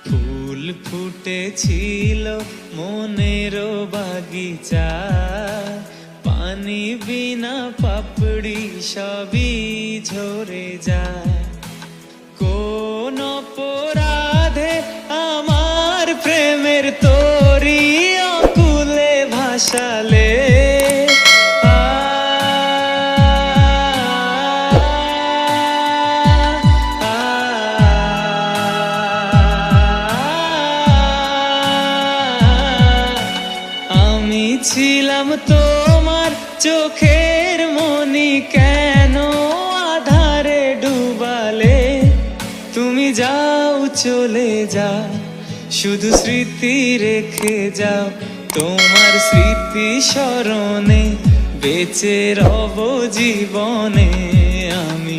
ফুল ফুটেছিল মনের বাগিচা, পানি বিনা পাপড়ি সবই ঝরে যায়। কোন অপরাধে আমার প্রেমের তরি অকুলে ভাসালে, আমি ছিলাম তোমার চোখের মনি, কেন আধারে ডুবালে? তুমি যাও চলে যাও, শুধু স্মৃতি রেখে যাও। তোমার স্মৃতি স্মরণে বেঁচে রব জীবনে আমি।